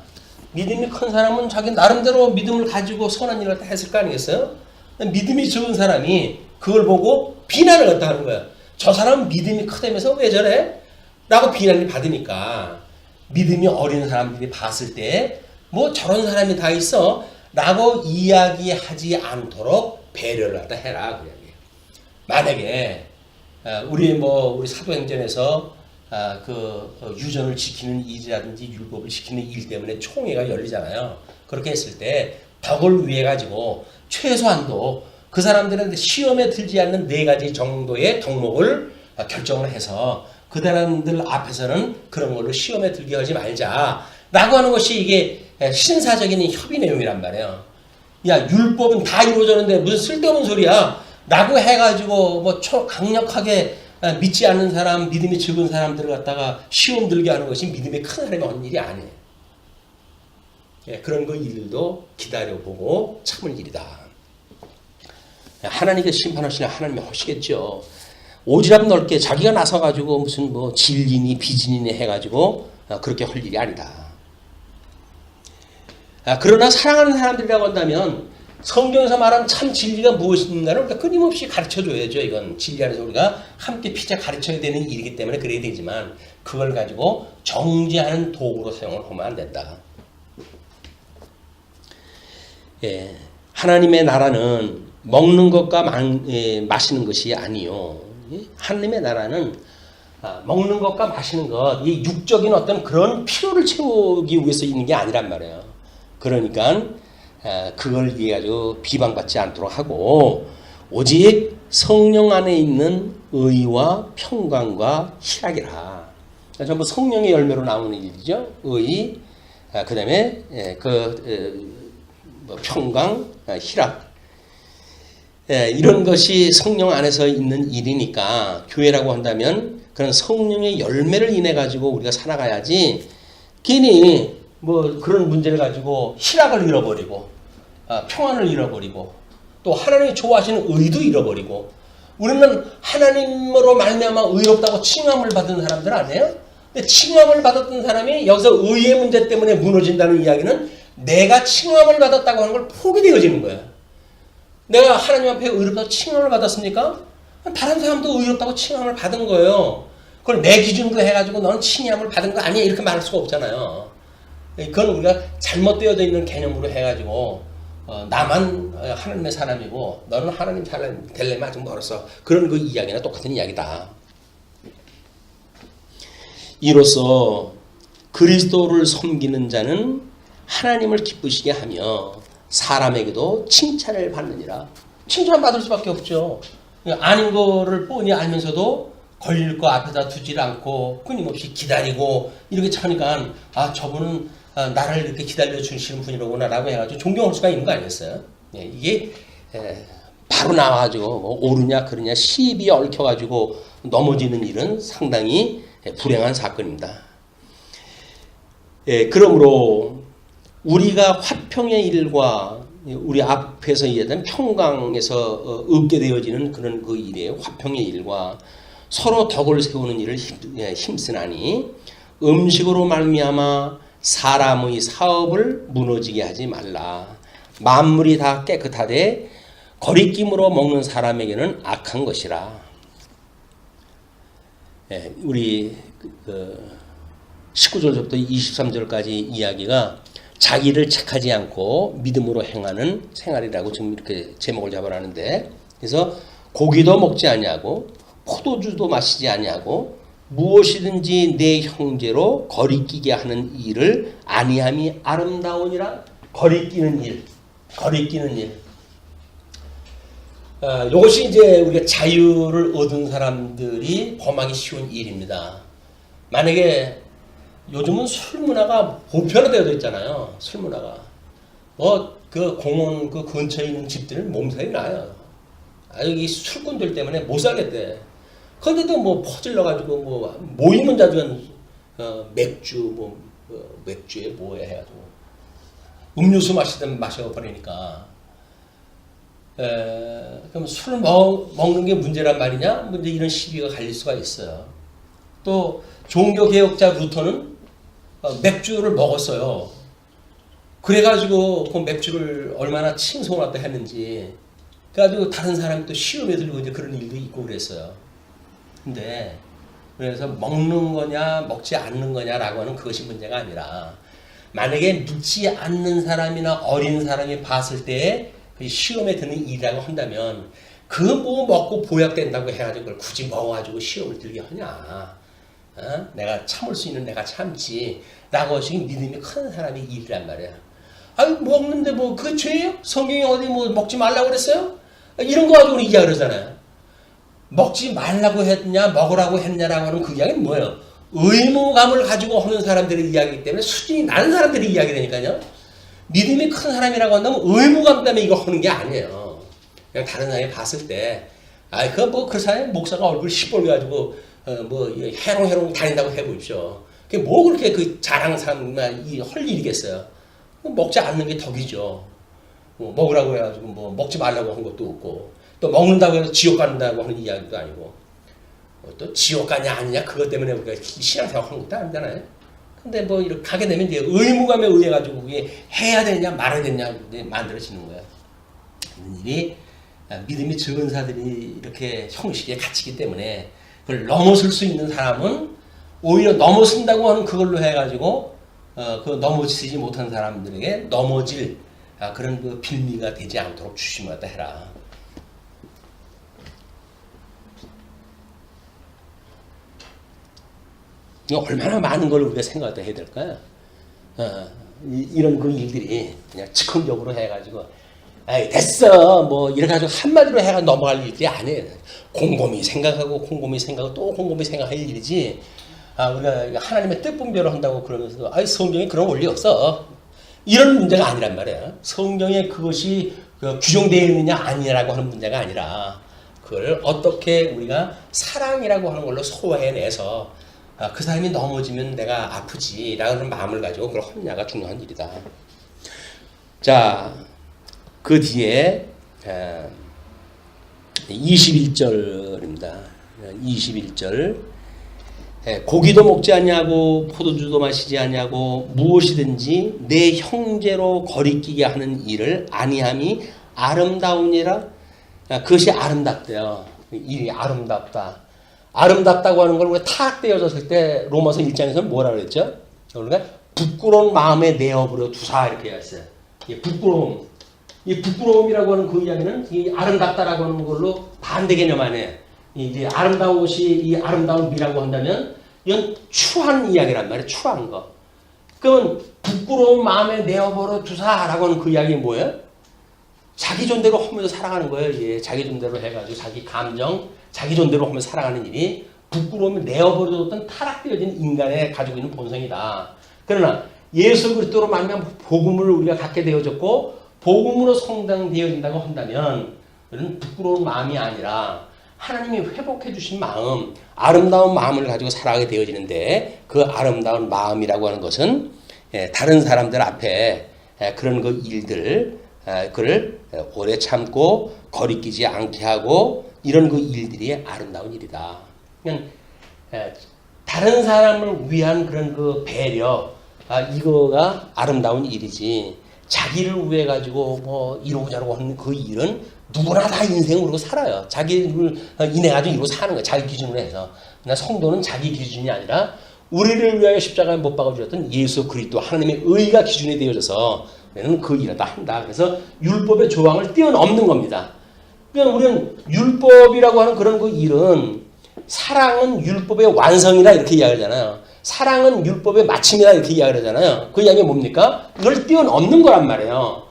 믿음이 큰 사람은 자기 나름대로 믿음을 가지고 선한 일을 다 했을 거 아니겠어요? 믿음이 적은 사람이 그걸 보고 비난을 갖다 하는 거야. 저 사람은 믿음이 크다면서 왜 저래? 라고 비난을 받으니까 믿음이 어린 사람들이 봤을 때 뭐 저런 사람이 다 있어? 라고 이야기하지 않도록 배려를 갖다 해라. 그 이야기예요. 만약에 우리 사도행전에서 유전을 지키는 일이라든지 율법을 지키는 일 때문에 총회가 열리잖아요. 그렇게 했을 때 덕을 위해 가지고 최소한도 그 사람들은 시험에 들지 않는 4가지 정도의 덕목을 결정을 해서 그 사람들 앞에서는 그런 걸로 시험에 들게 하지 말자 라고 하는 것이 이게 신사적인 협의 내용이란 말이에요. 야, 율법은 다 이루어졌는데 무슨 쓸데없는 소리야 라고 해가지고 강력하게 믿지 않는 사람, 믿음이 적은 사람들을 갖다가 시험 들게 하는 것이 믿음이 큰 사람이 하는 일이 아니에요. 그런 거 일도 기다려보고 참을 일이다. 하나님께서 심판하시는 하나님이 하시겠죠. 오지랖 넓게 자기가 나서가지고 무슨 진리니 비진이니 해가지고 그렇게 할 일이 아니다. 그러나 사랑하는 사람들이라고 한다면 성경에서 말한 참 진리가 무엇인가를 우리가 끊임없이 가르쳐줘야죠. 이건 진리 안에서 우리가 함께 피자 가르쳐야 되는 일이기 때문에 그래야 되지만 그걸 가지고 정죄하는 도구로 사용을 하면 안 된다. 하나님의 나라는 먹는 것과 마시는 것이 아니요. 하나님의 나라는 먹는 것과 마시는 것, 이 육적인 어떤 그런 필요를 채우기 위해서 있는 게 아니란 말이에요. 그러니까 그걸 위해 가지고 비방받지 않도록 하고 오직 성령 안에 있는 의와 평강과 희락이라. 전부 성령의 열매로 나오는 일이죠. 의, 그 다음에 평강, 희락. 이런 것이 성령 안에서 있는 일이니까 교회라고 한다면 그런 성령의 열매를 인해 가지고 우리가 살아가야지 괜히 그런 문제를 가지고 희락을 잃어버리고 평안을 잃어버리고 또 하나님이 좋아하시는 의도 잃어버리고 우리는 하나님으로 말미암아 의롭다고 칭함을 받은 사람들 아니에요? 근데 칭함을 받았던 사람이 여기서 의의 문제 때문에 무너진다는 이야기는 내가 칭함을 받았다고 하는 걸 포기되어지는 거예요. 내가 하나님 앞에 의롭다고 칭함을 받았습니까? 다른 사람도 의롭다고 칭함을 받은 거예요. 그걸 내 기준으로 해가지고 너는 칭함을 받은 거 아니야 이렇게 말할 수가 없잖아요. 그건 우리가 잘못되어져 있는 개념으로 해가지고 나만 하나님의 사람이고 너는 하나님 사람 되려면 아직 멀었어. 그런 그 이야기나 똑같은 이야기다. 이로써 그리스도를 섬기는 자는 하나님을 기쁘시게 하며 사람에게도 칭찬을 받느니라. 칭찬받을 수밖에 없죠. 아닌 거를 뻔히 알면서도 걸릴 거 앞에다 두질 않고 끊임없이 기다리고 이렇게 차니까 저분은 나를 이렇게 기다려 주시는 분이로구나 라고 해가지고 존경할 수가 있는 거 아니겠어요? 이게 바로 나와가지고 옳으냐 그러냐 시비에 얽혀가지고 넘어지는 일은 상당히 불행한 사건입니다. 그러므로 우리가 화평의 일과 우리 앞에서 얘기했던 평강에서 얻게 되어지는 그런 그 일의 화평의 일과 서로 덕을 세우는 일을 힘쓰나니 음식으로 말미암아 사람의 사업을 무너지게 하지 말라. 만물이 다 깨끗하되 거리낌으로 먹는 사람에게는 악한 것이라. 우리 19절부터 23절까지 이야기가 자기를 착하지 않고 믿음으로 행하는 생활이라고 지금 이렇게 제목을 잡아놨는데, 그래서 고기도 먹지 아니하고 포도주도 마시지 아니하고 무엇이든지 내 형제로 거리끼게 하는 일을 아니함이 아름다우니라. 거리끼는 일. 이것이 이제 우리가 자유를 얻은 사람들이 범하기 쉬운 일입니다. 만약에 요즘은 술 문화가 보편화되어 있잖아요. 술 문화가. 그 공원 그 근처에 있는 집들은 몸살이 나요. 이 술꾼들 때문에 못 살겠대. 그런데도 퍼질러가지고 모이면 자주 맥주 맥주에 뭐야 해가지고 음료수 마시든 마셔버리니까. 그럼 술 먹는 게 문제란 말이냐? 이제 이런 시비가 갈릴 수가 있어요. 또 종교개혁자 루터는 맥주를 먹었어요. 그래가지고 그 맥주를 얼마나 칭송하다 했는지. 그래가지고 다른 사람이 또 시험에 들고 이제 그런 일도 있고 그랬어요. 근데 그래서 먹는 거냐 먹지 않는 거냐라고 하는 그것이 문제가 아니라 만약에 믿지 않는 사람이나 어린 사람이 봤을 때 그 시험에 드는 일이라고 한다면 그 뭐 먹고 보약된다고 해가지고 그걸 굳이 먹어가지고 시험을 들게 하냐. 내가 참을 수 있는 내가 참지. 라고 지금 믿음이 큰 사람이 일이란 말이야. 아유, 먹는데 뭐 그게 죄예요? 성경이 어디 뭐 먹지 말라고 그랬어요? 이런 거 가지고 이야기 그러잖아요. 먹지 말라고 했냐, 먹으라고 했냐라고 하는 그 이야기는 뭐예요? 의무감을 가지고 하는 사람들의 이야기이기 때문에 수준이 낮은 사람들의 이야기 되니까요. 믿음이 큰 사람이라고 한다면 의무감 때문에 이거 하는 게 아니에요. 그냥 다른 사람이 봤을 때, 그 뭐 그 사람이 목사가 얼굴 시뻘개가지고, 뭐 해롱해롱 다닌다고 해보십시오. 그게 뭐 그렇게 그 자랑스러운 할 일이겠어요. 먹지 않는 게 덕이죠. 뭐 먹으라고 해가지고 뭐 먹지 말라고 한 것도 없고, 또 먹는다고 해서 지옥 간다고 하는 이야기도 아니고, 또 지옥 가냐 아니냐 그것 때문에 우리가 신앙생활 하는 것도 아니잖아요. 근데 뭐 이렇게 가게 되면 이제 의무감에 의해 가지고 그게 해야 되냐 말아야 되냐 만들어지는 거야. 이런 일이 믿음이 적은 사들이 이렇게 형식에 갇히기 때문에 그걸 넘어설 수 있는 사람은 오히려 넘어선다고 하는 그걸로 해가지고 그 넘어지지 못한 사람들에게 넘어질 그런 그 빌미가 되지 않도록 조심하다 해라. 얼마나 많은 걸 우리가 생각하다 해야 될까요? 이런 그 일들이 그냥 즉흥적으로 해가지고, 아이, 됐어. 뭐, 이래가지고 한마디로 해가지고 넘어갈 일들이 아니에요. 곰곰이 생각하고, 또 곰곰이 생각할 일이지. 우리가 하나님의 뜻 분별을 한다고 그러면서도, 성경에 그런 원리 없어. 이런 문제가 아니란 말이에요. 성경에 그것이 규정되어 있느냐 아니냐라고 하는 문제가 아니라, 그걸 어떻게 우리가 사랑이라고 하는 걸로 소화해내서, 그 사람이 넘어지면 내가 아프지 라는 마음을 가지고 그걸 하느냐가 중요한 일이다. 자, 그 뒤에 21절입니다. 21절 고기도 먹지 않냐고 포도주도 마시지 않냐고 무엇이든지 내 형제로 거리끼게 하는 일을 아니함이 아름다우니라. 그것이 아름답대요. 일이 아름답다. 아름답다고 하는 걸 우리가 타락되어졌을 때 로마서 1장에서는 뭐라 그랬죠? 그러니까 부끄러운 마음에 내어버려 두사 이렇게 했어요. 부끄러움. 이 부끄러움이라고 하는 그 이야기는 이 아름답다라고 하는 걸로 반대 개념 안에 이제 아름다운 것이 이 아름다운 미라고 한다면 이건 추한 이야기란 말이에요. 추한 거. 그러면 부끄러운 마음에 내어버려 두사라고 하는 그 이야기 뭐예요? 자기 존대로 하면서 살아가는 거예요. 자기 존대로 해가지고 자기 감정 자기 존대로 하면서 살아가는 일이 부끄러움을 내어버려뒀던 타락되어진 인간의 가지고 있는 본성이다. 그러나 예수 그리스도로 말미암아 복음을 우리가 갖게 되어졌고 복음으로 성장되어진다고 한다면 그런 부끄러운 마음이 아니라 하나님이 회복해 주신 마음, 아름다운 마음을 가지고 살아가게 되어지는데 그 아름다운 마음이라고 하는 것은 다른 사람들 앞에 그런 그 일들 그를 오래 참고 거리끼지 않게 하고 이런 그 일들이 아름다운 일이다. 그냥 다른 사람을 위한 그런 그 배려, 이거가 아름다운 일이지. 자기를 위해 가지고 뭐 이러고 저러고 하는 그 일은 누구나 다 인생을 그러고 살아요. 자기를 인해 가지고 이러고 사는 거예요. 자기 기준으로 해서. 그러나 성도는 자기 기준이 아니라 우리를 위하여 십자가에 못 박아 주셨던 예수 그리스도 하나님의 의가 기준이 되어져서 우리는 그 일을 다 한다. 그래서 율법의 조항을 뛰어넘는 겁니다. 그러니까 우리는 율법이라고 하는 그런 그 일은 사랑은 율법의 완성이라 이렇게 이야기하잖아요. 사랑은 율법의 마침이라 이렇게 이야기하잖아요. 그 이야기가 뭡니까? 이걸 뛰어넘는 거란 말이에요.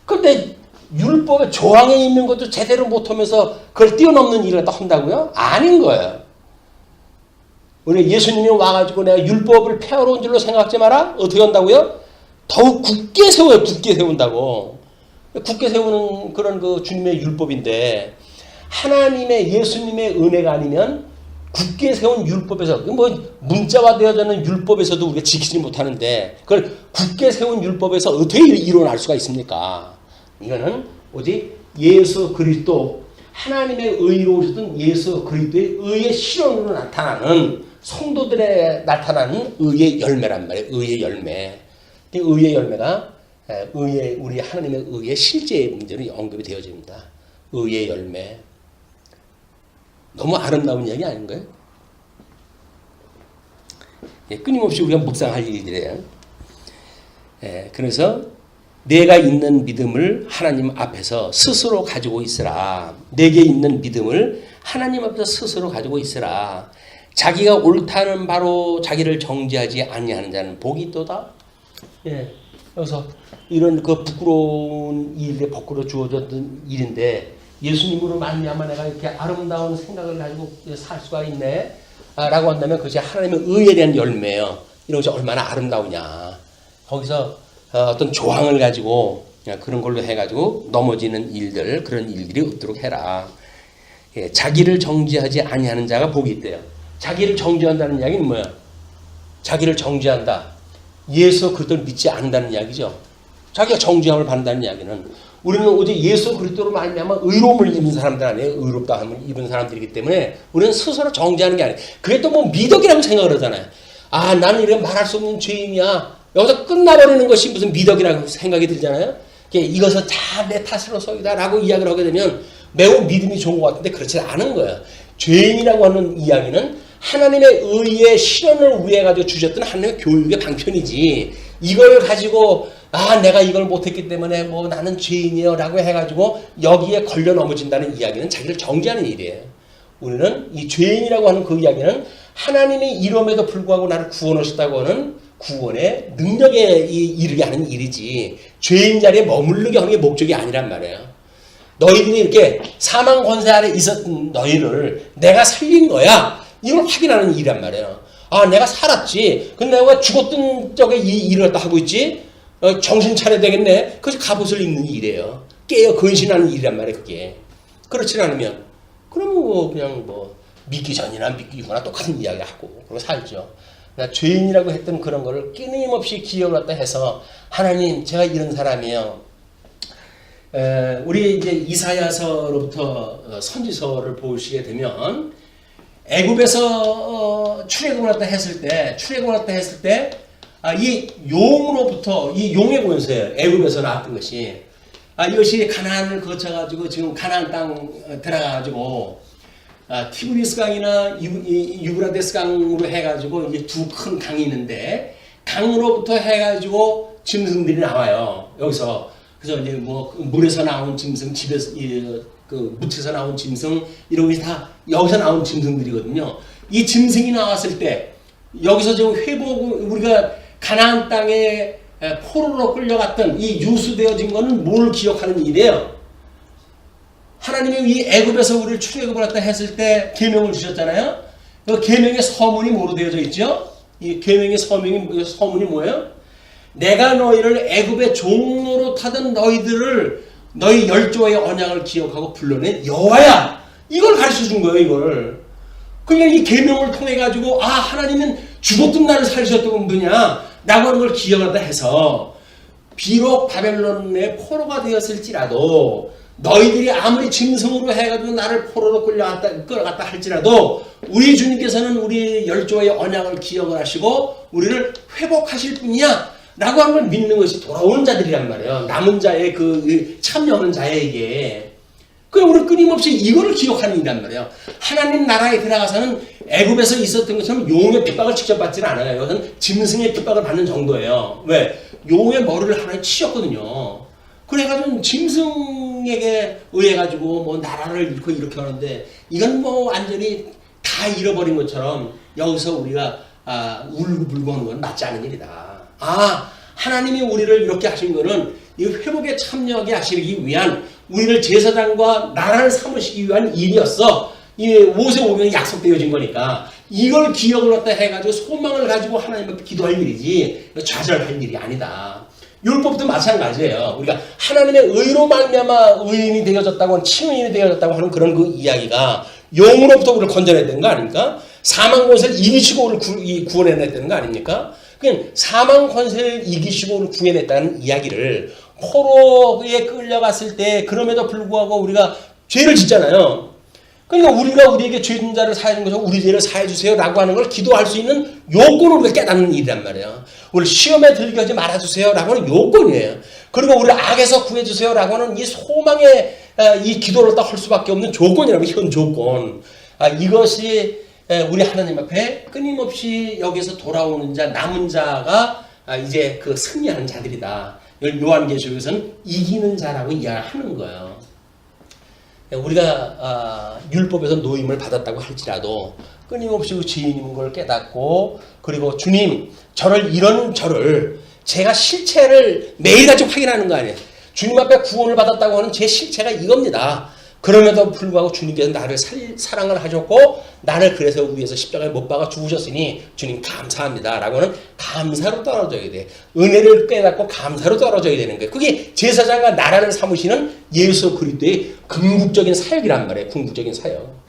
그런데 율법의 조항에 있는 것도 제대로 못하면서 그걸 뛰어넘는 일을 또 한다고요? 아닌 거예요. 우리 예수님이 와가지고 내가 율법을 폐허로운 줄로 생각하지 마라? 어떻게 한다고요? 더욱 굳게 세워요. 굳게 세운다고. 굳게 세우는 그런 그 주님의 율법인데 하나님의 예수님의 은혜가 아니면 굳게 세운 율법에서 뭐 문자화되어지는 율법에서도 우리가 지키지 못하는데 그걸 굳게 세운 율법에서 어떻게 이뤄낼 수가 있습니까? 이거는 오직 예수 그리스도 하나님의 의로 오셨던 예수 그리스도의 의의 실현으로 나타나는 성도들에 나타나는 의의 열매란 말이에요. 의의 열매. 이 의의 열매가 우리 하나님의 의의 실제 문제로 언급이 되어집니다. 의의 열매. 너무 아름다운 이야기 아닌가요? 끊임없이 우리가 묵상할 일이래요. 그래서 내가 있는 믿음을 하나님 앞에서 스스로 가지고 있으라. 내게 있는 믿음을 하나님 앞에서 스스로 가지고 있으라. 자기가 옳다는 바로 자기를 정죄하지 아니하는 자는 복이 있도다. 그래서 이런 그 부끄러운 일에 거꾸로 주어졌던 일인데 예수님으로 말미암아 내가 이렇게 아름다운 생각을 가지고 살 수가 있네 라고 한다면 그것이 하나님의 의에 대한 열매예요. 이런 것이 얼마나 아름다우냐. 거기서 어떤 조항을 가지고 그런 걸로 해가지고 넘어지는 일들, 그런 일들이 없도록 해라. 자기를 정죄하지 아니하는 자가 복이 있대요. 자기를 정죄한다는 이야기는 뭐야? 자기를 정죄한다. 예수 그리스도를 믿지 않는다는 이야기죠. 자기가 정죄함을 받는다는 이야기는 우리는 오직 예수 그리스도로 말미암아 의로움을 입은 사람들 아니에요. 의롭다 함을 입은 사람들이기 때문에 우리는 스스로 정죄하는 게 아니에요. 그게 또 뭐 미덕이라고 생각을 하잖아요. 아, 나는 이렇게 말할 수 없는 죄인이야. 여기서 끝나버리는 것이 무슨 미덕이라고 생각이 들잖아요. 이것은 다 내 탓으로서이다 라고 이야기를 하게 되면 매우 믿음이 좋은 것 같은데 그렇지 않은 거예요. 죄인이라고 하는 이야기는 하나님의 의의 실현을 위해 가지고 주셨던 하나님의 교육의 방편이지, 이걸 가지고 아 내가 이걸 못했기 때문에 뭐 나는 죄인이에요 라고 해가지고 여기에 걸려 넘어진다는 이야기는 자기를 정죄하는 일이에요. 우리는 이 죄인이라고 하는 그 이야기는 하나님이 이름에도 불구하고 나를 구원하셨다고 하는 구원의 능력에 이르게 하는 일이지, 죄인 자리에 머무르게 하는 게 목적이 아니란 말이에요. 너희들이 이렇게 사망 권세 아래 있었던 너희를 내가 살린 거야, 이걸 확인하는 일이란 말이에요. 아 내가 살았지, 근데 내가 죽었던 적에 이 일을 다 하고 있지, 정신 차려야 되겠네. 그것이 갑옷을 입는 일이에요. 깨어 근신하는 일이란 말이에요. 그게 그렇지 않으면 그러면 뭐 그냥 뭐 믿기 전이나 믿기 후나 똑같은 이야기 하고 그러고 살죠. 죄인이라고 했던 그런 거를 끊임없이 기억을 갖다 해서 하나님 제가 이런 사람이에요. 우리 이제 이사야서로부터 선지서를 보시게 되면 애굽에서 출애굽을 갖다 했을 때 이 용으로부터 이 용의 권세예요. 애굽에서 나왔던 것이 이것이 가나안을 거쳐가지고 지금 가나안 땅 들어가가지고 티브리스 강이나 유브라데스 강으로 해가지고 이제 두 큰 강이 있는데 강으로부터 해가지고 짐승들이 나와요. 여기서 그래서 이제 뭐 물에서 나온 짐승, 집에서 그 무트에서 나온 짐승 이런 게 다 여기서 나온 짐승들이거든요. 이 짐승이 나왔을 때 여기서 지금 우리가 가나안 땅에 포로로 끌려갔던 이 유수되어진 거는 뭘 기억하는 일이에요? 하나님이 이 애굽에서 우리를 출애굽을 했다 했을 때 계명을 주셨잖아요. 그 계명의 서문이 뭐로 되어져 있죠? 이 계명의 서문이 뭐예요? 내가 너희를 애굽의 종로로 타던 너희들을 너희 열조의 언약을 기억하고 불러낸 여호와야. 이걸 가르쳐 준 거예요. 이걸. 그냥 이 계명을 통해 가지고 아 하나님은 죽었던 나를 살리셨던 분이야 라고 하는 걸 기억하다 해서 비록 바벨론의 포로가 되었을지라도 너희들이 아무리 짐승으로 해가지고 나를 포로로 끌어갔다 할지라도 우리 주님께서는 우리 열조의 언약을 기억을 하시고 우리를 회복하실 분이야 라고 하는 걸 믿는 것이 돌아오는 자들이란 말이에요. 남은 자의 그 참여하는 자에게. 그냥 우리 끊임없이 이거를 기억하는 일이란 말이에요. 하나님 나라에 들어가서는 애굽에서 있었던 것처럼 용의 핍박을 직접 받지는 않아요. 이것은 짐승의 핍박을 받는 정도예요. 왜? 용의 머리를 하나에 치셨거든요. 그래가지고 짐승에게 의해가지고 뭐 나라를 잃고 이렇게 하는데 이건 뭐 완전히 다 잃어버린 것처럼 여기서 우리가 울고불고 하는 건 맞지 않은 일이다. 하나님이 우리를 이렇게 하신 거는 이 회복에 참여하게 하시기 위한 우리를 제사장과 나라를 삼으시기 위한 일이었어. 이 모세오경이 약속되어진 거니까 이걸 기억을 갖다 해가지고 소망을 가지고 하나님 앞에 기도할 일이지 좌절할 일이 아니다. 율법도 마찬가지예요. 우리가 하나님의 의로 말미암아 의인이 되어졌다고 하는 친의인이 되어졌다고 하는 그런 그 이야기가 영으로부터 우리를 건져내야 거 아닙니까? 사망 권세를 이기시고 우리를 구원해냈다는 거 아닙니까? 그냥 사망 권세를 이기시고 우리를 구해냈다는 이야기를 포로에 끌려갔을 때 그럼에도 불구하고 우리가 죄를 짓잖아요. 그러니까 우리가 우리에게 죄진 자를 사해 준 것은 우리 죄를 사해 주세요 라고 하는 걸 기도할 수 있는 요건을 우리가 깨닫는 일이란 말이에요. 우리 시험에 들게 하지 말아주세요 라고 하는 요건이에요. 그리고 우리를 악에서 구해주세요 라고 하는 이 소망의 이 기도를 딱 할 수밖에 없는 조건이라면 현 조건. 이것이 우리 하나님 앞에 끊임없이 여기서 돌아오는 자, 남은 자가 이제 그 승리하는 자들이다. 이걸 요한계시록에서는 이기는 자라고 이야기하는 거예요. 우리가 율법에서 노임을 받았다고 할지라도 끊임없이 주인인 걸 깨닫고 그리고 주님 이런 저를 제가 실체를 매일같이 확인하는 거 아니에요. 주님 앞에 구원을 받았다고 하는 제 실체가 이겁니다. 그럼에도 불구하고 주님께서 나를 사랑을 하셨고 나를 그래서 위에서 십자가에 못 박아 죽으셨으니 주님 감사합니다 라고는 감사로 떨어져야 돼. 은혜를 깨닫고 감사로 떨어져야 되는 거예요. 그게 제사장과 나라를 삼으시는 예수 그리스도의 궁극적인 사역이란 말이에요. 궁극적인 사역.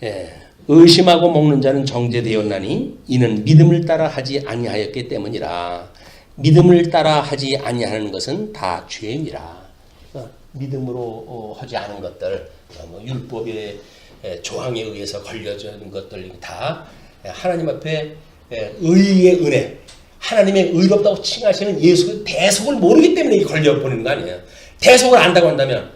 예. 의심하고 먹는 자는 정죄되었나니 이는 믿음을 따라 하지 아니하였기 때문이라. 믿음을 따라 하지 아니하는 것은 다 죄니라. 믿음으로 하지 않은 것들, 율법의 조항에 의해서 걸려진 것들 다 하나님 앞에 의의 은혜, 하나님의 의롭다고 칭하시는 예수의 대속을 모르기 때문에 걸려버리는 거 아니에요. 대속을 안다고 한다면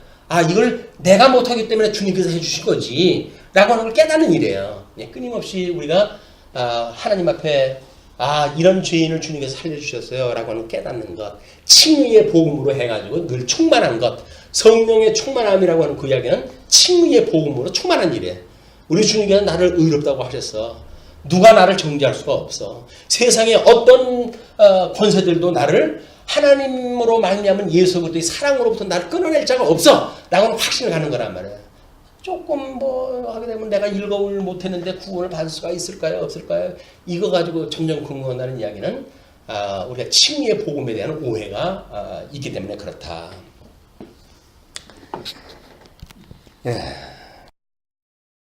이걸 내가 못하기 때문에 주님께서 해주신 거지 라고 하는 걸 깨닫는 일이에요. 끊임없이 우리가 하나님 앞에 이런 죄인을 주님께서 살려주셨어요 라고 하는 깨닫는 것, 칭의의 복음으로 해가지고 늘 충만한 것, 성령의 충만함이라고 하는 그 이야기는 칭의의 복음으로 충만한 일이에요. 우리 주님께서 나를 의롭다고 하셨어. 누가 나를 정죄할 수가 없어. 세상에 어떤 권세들도 나를 하나님으로 말미암은 예수 그리스도의 사랑으로부터 나를 끊어낼 자가 없어 라고 확신을 갖는 거란 말이에요. 조금 하게 되면 내가 읽어을 못했는데 구원을 받을 수가 있을까요? 없을까요? 이거 가지고 점점 근거한다는 이야기는 우리가 칭의의 복음에 대한 오해가 있기 때문에 그렇다. 예.